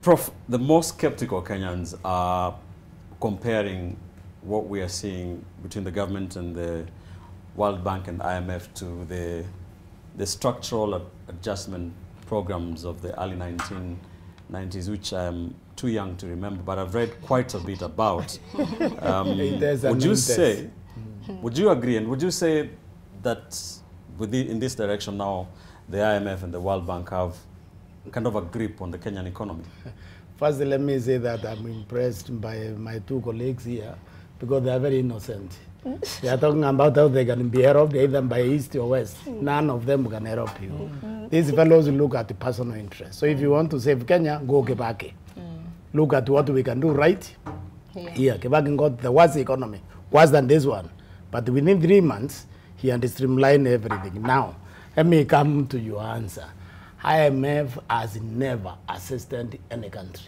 Prof, the most skeptical Kenyans are comparing what we are seeing between the government and the World Bank and IMF to the structural adjustment programs of the early 1990s, which I'm too young to remember, but I've read quite a bit about. Would you say, would you agree, and would you say that in this direction now, the IMF and the World Bank have kind of a grip on the Kenyan economy? First, let me say that I'm impressed by my two colleagues here because they are very innocent. They are talking about how they can be helped either by East or West. None of them can help you. These fellows look at the personal interest. So if you want to save Kenya, go Kibaki. Look at what we can do right here. Kibaki got the worst economy, worse than this one. But within 3 months, he had streamlined everything. Now, let me come to your answer. IMF has never assisted any country.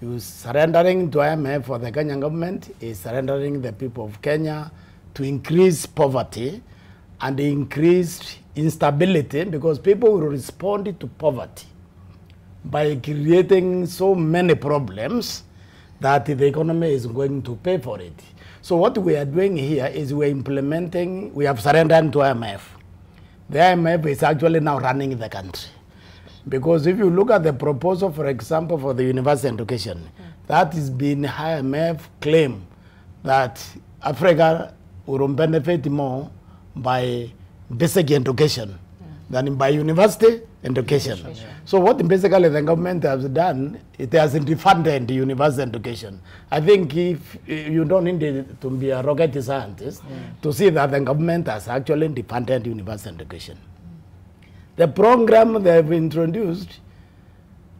You surrendering to IMF for the Kenyan government is surrendering the people of Kenya to increase poverty and increase instability, because people will respond to poverty by creating so many problems that the economy is going to pay for it. So what we are doing here is we have surrendered to IMF. The IMF is actually now running the country. Because if you look at the proposal, for example, for the university education, that has been IMF claim that Africa will benefit more by basic education than by university education. So what basically the government has done, it has defunded the university education. I think if you don't need to be a rocket scientist to see that the government has actually defunded university education. The program they have introduced,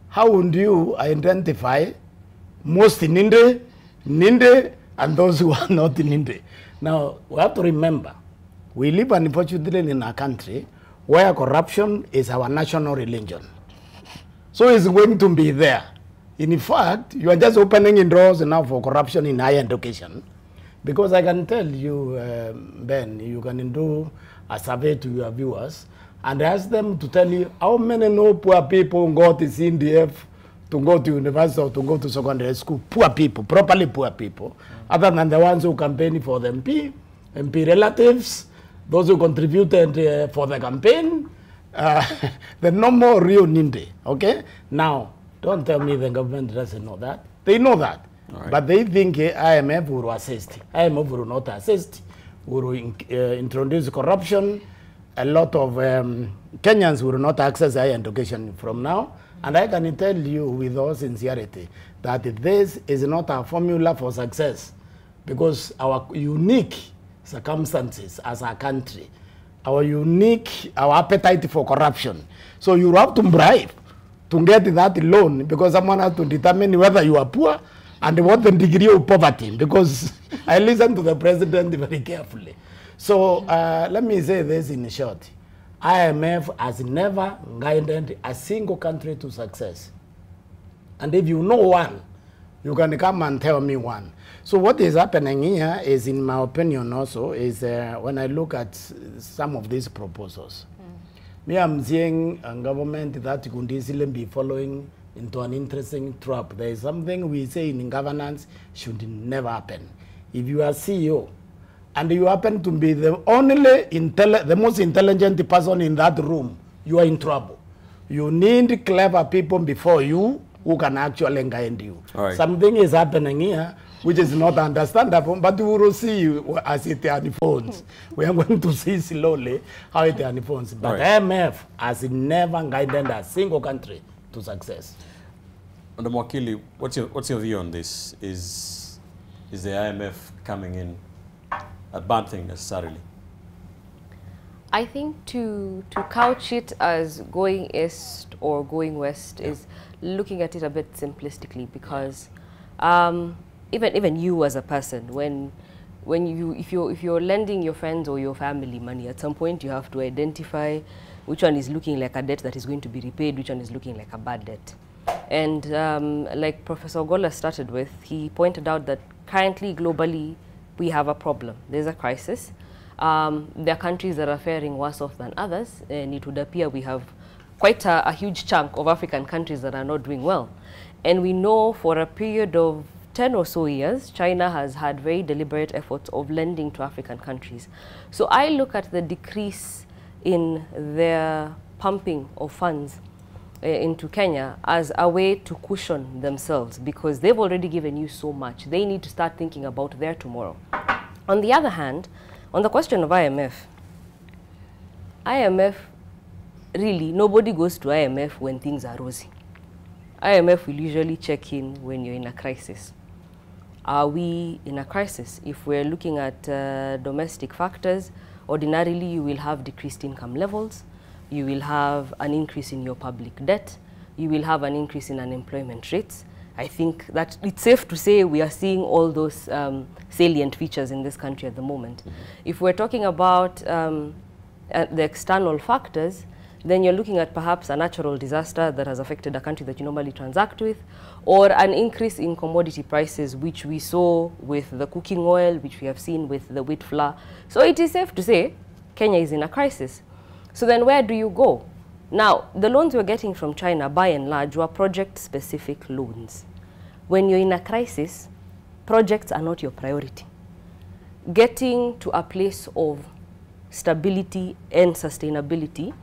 how would you identify most in Ninde, and those who are not in Ninde? Now, we have to remember, we live unfortunately in a country where corruption is our national religion. So it's going to be there. In fact, you are just opening doors now for corruption in higher education. Because I can tell you, Ben, you can do a survey to your viewers and ask them to tell you how many poor people go to CNDF to go to university or to go to secondary school. Poor people, properly poor people, other than the ones who campaign for the MP relatives, those who contributed for the campaign, the no more real Ninde, okay? Now, don't tell me the government doesn't know that. They know that. Right. But they think IMF will assist. IMF will not assist. Will introduce corruption. A lot of Kenyans will not access higher education from now. And I can tell you with all sincerity that this is not a formula for success, because our unique circumstances as a country, our appetite for corruption. So you have to bribe to get that loan, because someone has to determine whether you are poor and what the degree of poverty, because I listen to the president very carefully. So let me say this in short. IMF has never guided a single country to success. And if you know one, you can come and tell me one. So what is happening here is, in my opinion also, is when I look at some of these proposals, me, I'm seeing a government that could easily be following into an interesting trap. There is something we say in governance should never happen. If you are CEO, and you happen to be the the most intelligent person in that room, you are in trouble. You need clever people before you who can actually guide you. Right. Something is happening here which is not understandable, but we will see as it unfolds. We are going to see slowly how it unfolds. But IMF has never guided a single country to success. Under Mwakili, what's your view on this? Is the IMF coming in a bad thing necessarily? I think to couch it as going east or going west is looking at it a bit simplistically, because even you as a person, if you're lending your friends or your family money, at some point you have to identify which one is looking like a debt that is going to be repaid, which one is looking like a bad debt. And like Professor Ogolla started with, he pointed out that currently globally we have a problem. There's a crisis. There are countries that are faring worse off than others, and it would appear we have quite a huge chunk of African countries that are not doing well. And we know for a period of 10 or so years, China has had very deliberate efforts of lending to African countries. So I look at the decrease in their pumping of funds into Kenya as a way to cushion themselves, because they've already given you so much. They need to start thinking about their tomorrow. On the other hand, on the question of IMF, really, nobody goes to IMF when things are rosy. IMF will usually check in when you're in a crisis. Are we in a crisis? If we're looking at domestic factors, ordinarily you will have decreased income levels, you will have an increase in your public debt, you will have an increase in unemployment rates. I think that it's safe to say we are seeing all those salient features in this country at the moment. If we're talking about the external factors, then you're looking at perhaps a natural disaster that has affected a country that you normally transact with, or an increase in commodity prices, which we saw with the cooking oil, which we have seen with the wheat flour. So it is safe to say Kenya is in a crisis. So then where do you go? Now, the loans we're getting from China, by and large, were project-specific loans. When you're in a crisis, projects are not your priority. Getting to a place of stability and sustainability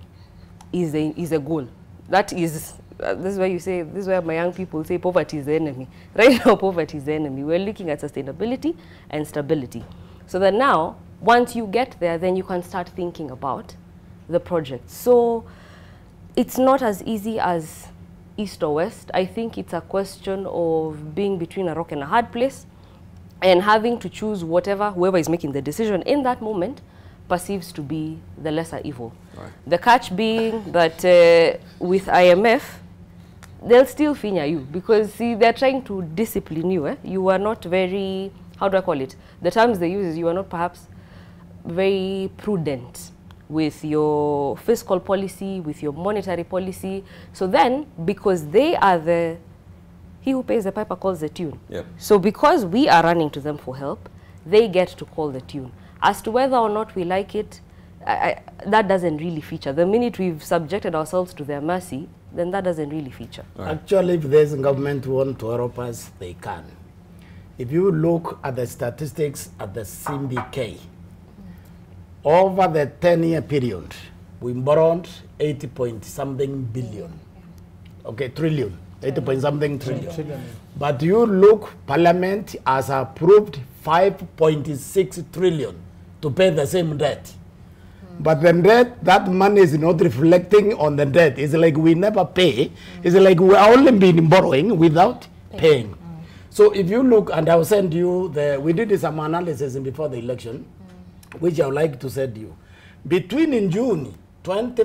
is a goal. That is, this is why you say, this is where my young people say poverty is the enemy. Right now, poverty is the enemy. We're looking at sustainability and stability. So that now, once you get there, then you can start thinking about the project. So it's not as easy as east or west. I think it's a question of being between a rock and a hard place and having to choose whoever is making the decision in that moment perceives to be the lesser evil. Right. The catch being that with IMF, they'll still finger you because, see, they're trying to discipline you. You are not very, how do I call it? The terms they use is you are not perhaps very prudent with your fiscal policy, with your monetary policy. So then, because they are he who pays the piper calls the tune. Yep. So because we are running to them for help, they get to call the tune. As to whether or not we like it, that doesn't really feature. The minute we've subjected ourselves to their mercy, then that doesn't really feature. Right. Actually, if there's a government who want to help us, they can. If you look at the statistics at the CBK, over the 10-year period, we borrowed 80-point-something billion. Okay, trillion. 80-point-something trillion. But you look, Parliament has approved 5.6 trillion to pay the same debt. But the debt, that money is not reflecting on the debt. It's like we never pay. It's like we are only been borrowing without paying. So if you look, and I'll send you, we did some analysis before the election, which I would like to send you. Between in June 20